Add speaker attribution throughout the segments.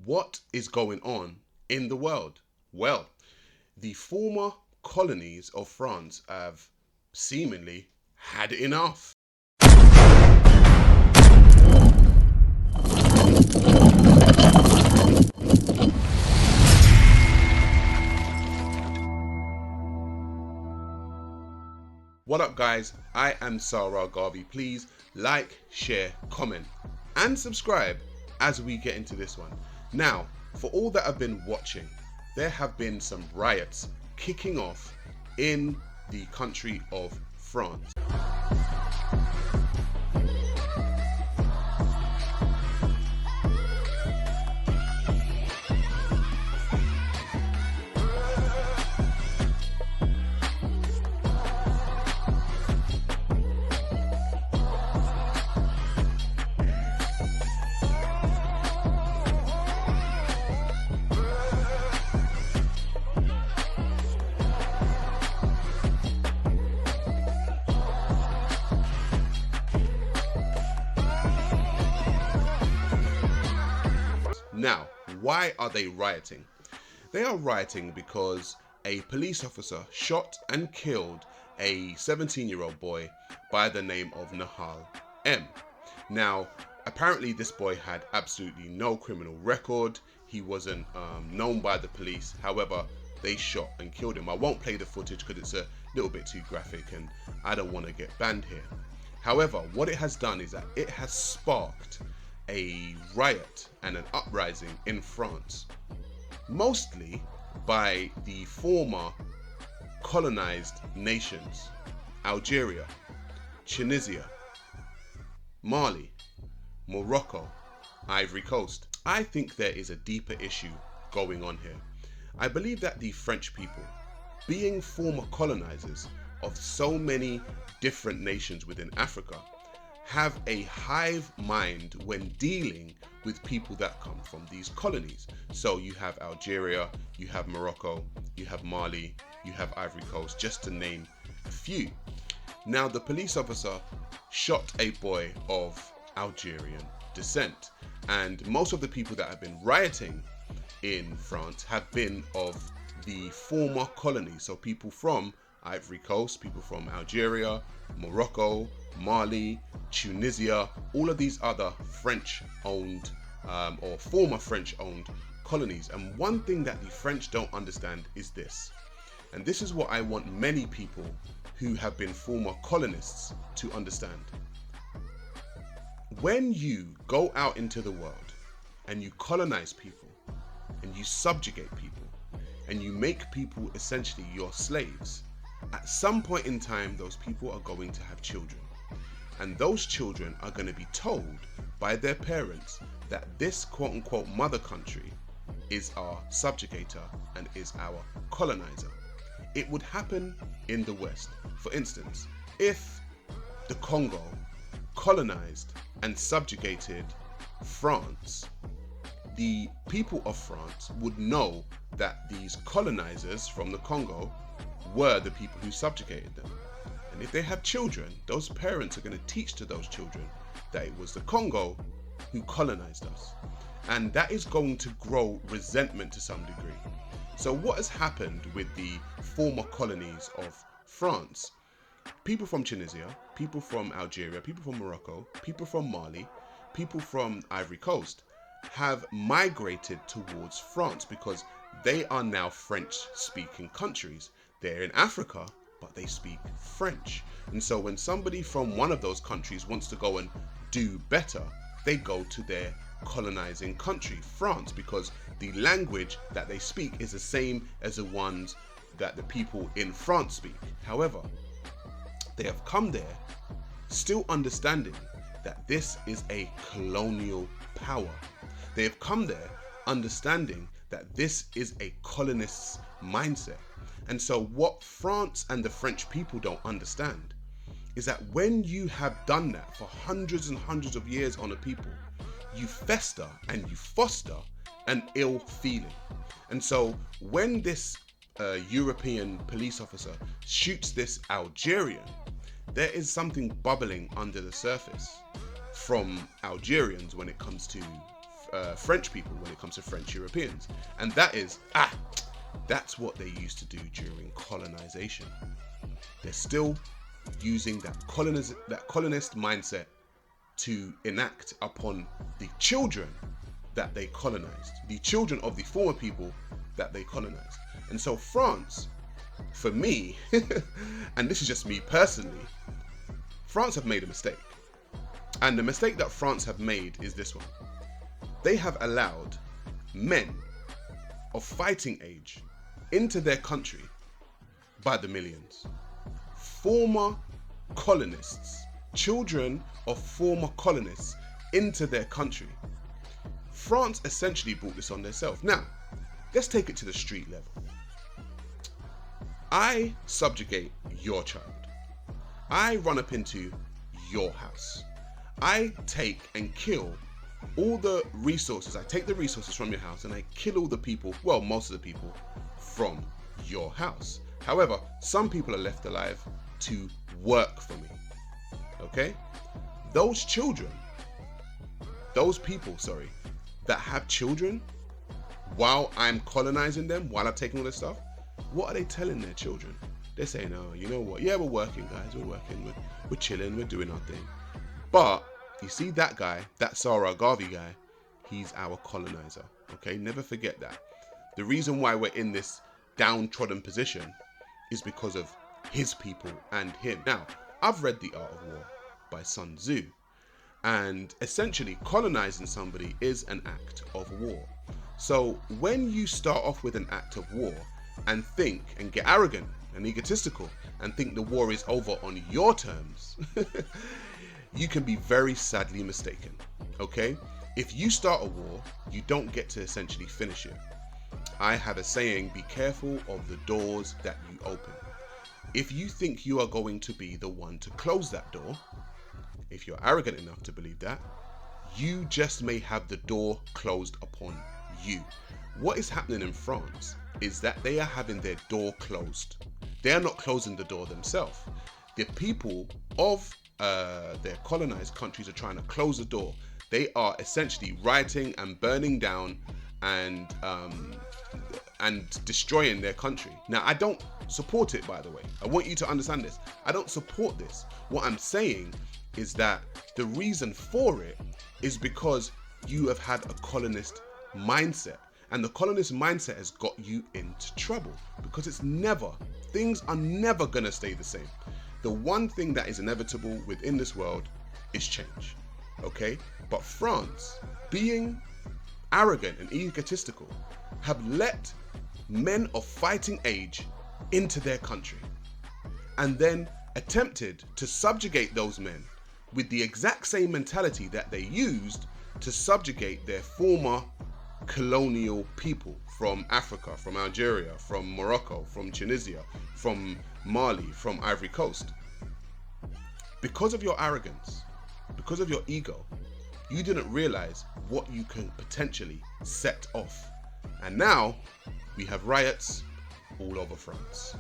Speaker 1: What is going on in the world? Well, the former colonies of France have seemingly had enough. What up, guys? I am Sa Ra Garvey. Please like, share, comment, and subscribe as we get into this one. Now, for all that have been watching, there have been some riots kicking off in the country of France. Now, why are they rioting? They are rioting because a police officer shot and killed a 17-year-old boy by the name of NAHAL M. Now, apparently this boy had absolutely no criminal record. He wasn't known by the police. However, they shot and killed him. I won't play the footage because it's a little bit too graphic and I don't want to get banned here. However, what it has done is that it has sparked a riot and an uprising in France, mostly by the former colonized nations: Algeria, Tunisia, Mali, Morocco, Ivory Coast. I think there is a deeper issue going on here. I believe that the French people, being former colonizers of so many different nations within Africa, have a hive mind when dealing with people that come from these colonies. So you have Algeria, you have Morocco, you have Mali, you have Ivory Coast, just to name a few. Now, the police officer shot a boy of Algerian descent, and most of the people that have been rioting in France have been of the former colonies. So people from Ivory Coast, people from Algeria, Morocco, Mali, Tunisia, all of these other French-owned or former French-owned colonies. And one thing that the French don't understand is this, and this is what I want many people who have been former colonists to understand. When you go out into the world and you colonize people and you subjugate people and you make people essentially your slaves, at some point in time, those people are going to have children. And those children are going to be told by their parents that this quote-unquote mother country is our subjugator and is our colonizer. It would happen in the West. For instance, if the Congo colonized and subjugated France, the people of France would know that these colonizers from the Congo were the people who subjugated them. And if they have children, those parents are going to teach to those children that it was the Congo who colonized us. And that is going to grow resentment to some degree. So what has happened with the former colonies of France? People from Tunisia, people from Algeria, people from Morocco, people from Mali, people from Ivory Coast have migrated towards France because they are now French-speaking countries. They're in Africa, but they speak French. And so when somebody from one of those countries wants to go and do better, they go to their colonizing country, France, because the language that they speak is the same as the ones that the people in France speak. However, they have come there still understanding that this is a colonial power. They have come there understanding that this is a colonist's mindset. And so what France and the French people don't understand is that when you have done that for hundreds and hundreds of years on a people, you fester and you foster an ill feeling. And so when this European police officer shoots this Algerian, there is something bubbling under the surface from Algerians when it comes to French people when it comes to French Europeans. And that's what they used to do during colonization. They're still using that colonist mindset to enact upon the children that they colonized, the children of the former people that they colonized. And so France, for me, and this is just me personally, France have made a mistake. And the mistake that France have made is this one. They have allowed men of fighting age into their country by the millions. Former colonists, children of former colonists into their country. France essentially brought this on themselves. Now, let's take it to the street level. I subjugate your child. I run up into your house. I take and kill all the resources. I take the resources from your house and I kill all the people, well, most of the people from your house. However, some people are left alive to work for me. Okay? Those children, those people, sorry, that have children while I'm colonizing them, while I'm taking all this stuff, what are they telling their children? They're saying, oh, you know what? Yeah, we're working, guys. We're working. We're chilling. We're doing our thing. But you see that guy, that Sa Ra Garvey guy, he's our colonizer. Okay? Never forget that. The reason why we're in this downtrodden position is because of his people and him. Now, I've read The Art of War by Sun Tzu. And essentially, colonizing somebody is an act of war. So when you start off with an act of war and think and get arrogant and egotistical and think the war is over on your terms, you can be very sadly mistaken. Okay? If you start a war, you don't get to essentially finish it. I have a saying, be careful of the doors that you open. If you think you are going to be the one to close that door, if you're arrogant enough to believe that, you just may have the door closed upon you. What is happening in France is that they are having their door closed. They are not closing the door themselves. The people of their colonized countries are trying to close the door. They are essentially rioting and burning down and destroying their country. Now, I don't support it, by the way. I want you to understand this. I don't support this. What I'm saying is that the reason for it is because you have had a colonist mindset. And the colonist mindset has got you into trouble because things are never going to stay the same. The one thing that is inevitable within this world is change. Okay? But France, being arrogant and egotistical, have let men of fighting age into their country and then attempted to subjugate those men with the exact same mentality that they used to subjugate their former colonial people from Africa, from Algeria, from Morocco, from Tunisia, from Mali, from Ivory Coast. Because of your arrogance, because of your ego, you didn't realize what you can potentially set off. And now we have riots all over France.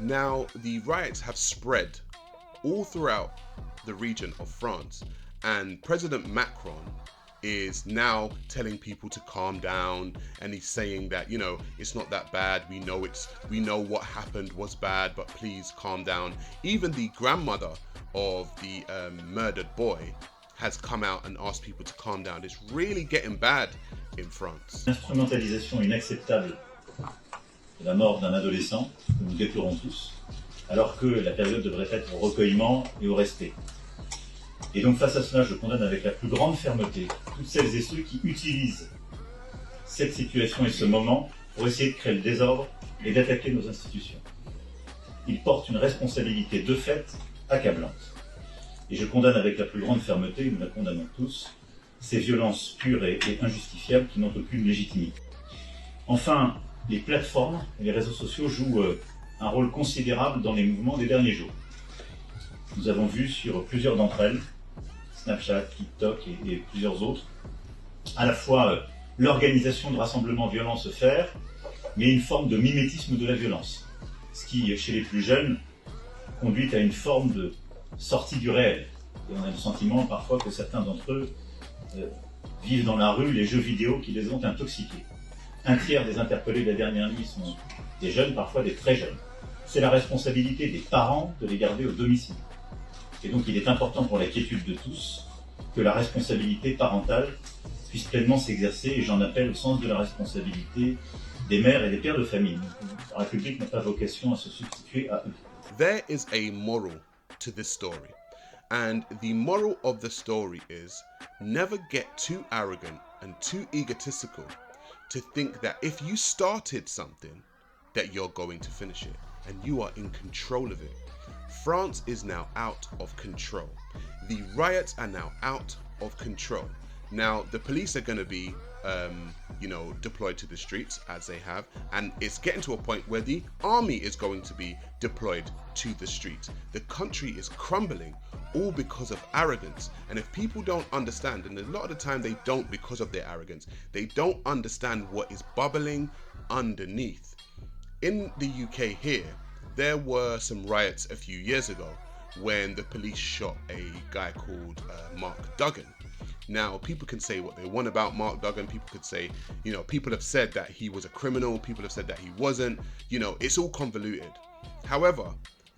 Speaker 1: Now, the riots have spread all throughout the region of France, And President Macron is now telling people to calm down, and he's saying that, you know, it's not that bad, we know what happened was bad, but please calm down. Even the grandmother of the murdered boy has come out and asked people to calm down. It's really getting bad in France.
Speaker 2: L'instrumentalisation inacceptable de la mort d'un adolescent, que nous déplorons tous, alors que la période devrait être au recueillement et au respect. Et donc face à cela, je condamne avec la plus grande fermeté toutes celles et ceux qui utilisent cette situation et ce moment pour essayer de créer le désordre et d'attaquer nos institutions. Ils portent une responsabilité de fait accablante. Et je condamne avec la plus grande fermeté, nous la condamnons tous, ces violences pures et injustifiables qui n'ont aucune légitimité. Enfin, les plateformes et les réseaux sociaux jouent un rôle considérable dans les mouvements des derniers jours. Nous avons vu sur plusieurs d'entre elles, Snapchat, TikTok et plusieurs autres, à la fois l'organisation de rassemblements violents se faire, mais une forme de mimétisme de la violence. Ce qui, chez les plus jeunes, conduit à une forme de sortie du réel. Et on a le sentiment parfois que certains d'entre eux vivent dans la rue les jeux vidéo qui les ont intoxiqués. Un tiers des interpellés de la dernière nuit sont des jeunes, parfois des très jeunes. C'est la responsabilité des parents de les garder au domicile. Et donc il est important pour la quiétude de tous que la responsabilité parentale puisse pleinement s'exercer, et j'en appelle au sens de la responsabilité des mères et des pères de famille. La République n'a pas vocation à se substituer à eux.
Speaker 1: There is a moral to this story, and the moral of the story is never get too arrogant and too egotistical to think that if you started something that you're going to finish it, and you are in control of it. France is now out of control. The riots are now out of control. Now, the police are going to be, deployed to the streets as they have, and it's getting to a point where the army is going to be deployed to the streets. The country is crumbling, all because of arrogance. And if people don't understand, and a lot of the time they don't because of their arrogance, they don't understand what is bubbling underneath. In the UK here, there were some riots a few years ago when the police shot a guy called Mark Duggan. Now, people can say what they want about Mark Duggan. People could say, people have said that he was a criminal. People have said that he wasn't. It's all convoluted. However,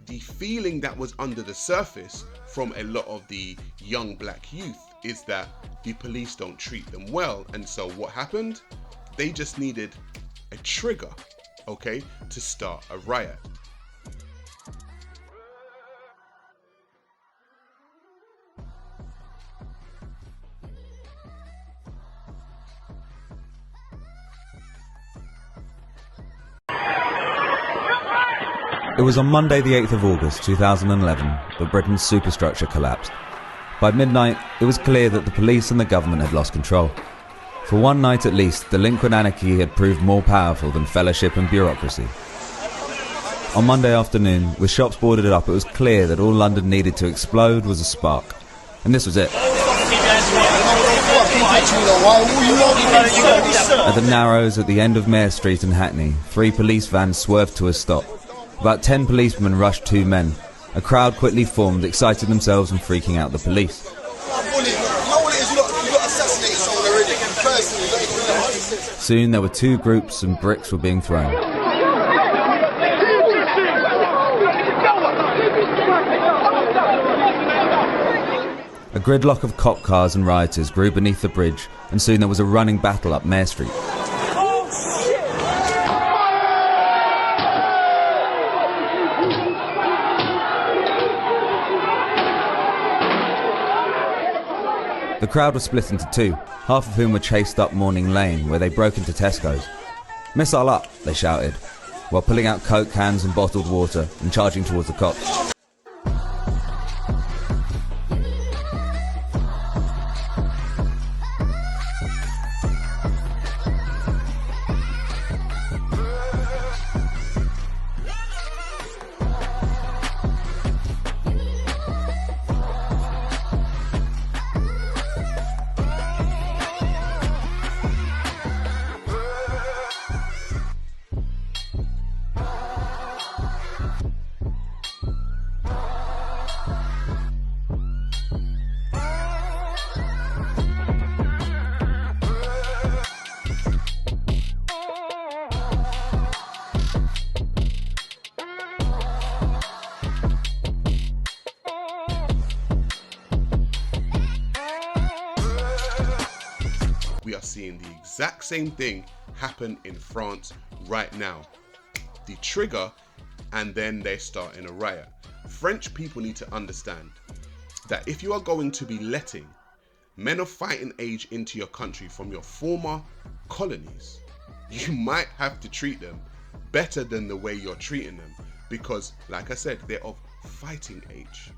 Speaker 1: the feeling that was under the surface from a lot of the young black youth is that the police don't treat them well. And so what happened? They just needed a trigger, okay, to start a riot.
Speaker 3: It was on Monday the 8th of August 2011 that Britain's superstructure collapsed. By midnight, it was clear that the police and the government had lost control. For one night at least, delinquent anarchy had proved more powerful than fellowship and bureaucracy. On Monday afternoon, with shops boarded up, it was clear that all London needed to explode was a spark. And this was it. At the Narrows at the end of Mare Street in Hackney, 3 police vans swerved to a stop. About 10 policemen rushed 2 men. A crowd quickly formed, exciting themselves and freaking out the police. Soon there were 2 groups and bricks were being thrown. A gridlock of cop cars and rioters grew beneath the bridge, and soon there was a running battle up Mare Street. The crowd was split into 2, half of whom were chased up Morning Lane, where they broke into Tesco's. "Missile up," they shouted, while pulling out Coke cans and bottled water and charging towards the cops.
Speaker 1: we are seeing the exact same thing happen in France right now. The trigger, and then they start in a riot. French people need to understand that if you are going to be letting men of fighting age into your country from your former colonies, you might have to treat them better than the way you're treating them, because like I said, they're of fighting age.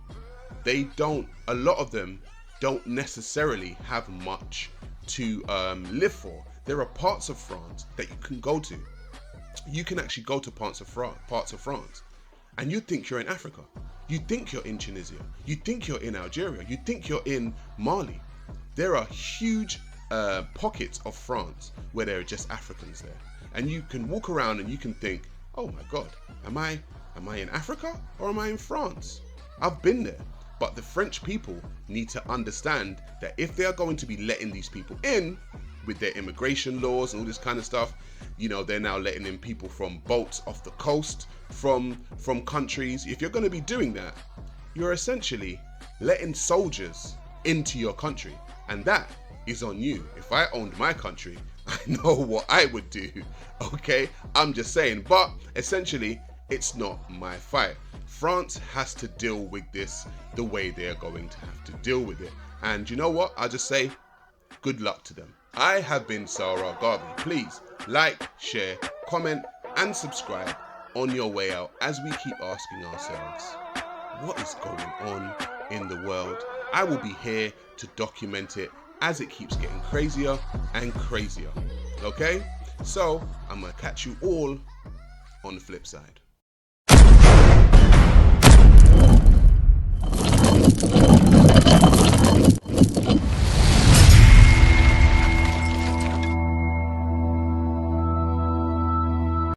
Speaker 1: A lot of them don't necessarily have much to live for. There are parts of France that you can go to. You can actually go to parts of France, and you think you're in Africa. You think you're in Tunisia. You think you're in Algeria. You think you're in Mali. There are huge pockets of France where there are just Africans there, and you can walk around and you can think, oh my God, am I in Africa or am I in France? I've been there. But the French people need to understand that if they are going to be letting these people in with their immigration laws and all this kind of stuff, you know, they're now letting in people from boats off the coast, from countries. If you're going to be doing that, you're essentially letting soldiers into your country, and that is on you. If I owned my country, I know what I would do. Okay, I'm just saying, but essentially it's not my fight. France has to deal with this the way they're going to have to deal with it. And you know what? I'll just say good luck to them. I have been Sa Ra Garvey. Please like, share, comment, and subscribe on your way out as we keep asking ourselves, what is going on in the world? I will be here to document it as it keeps getting crazier and crazier. Okay? So I'm going to catch you all on the flip side.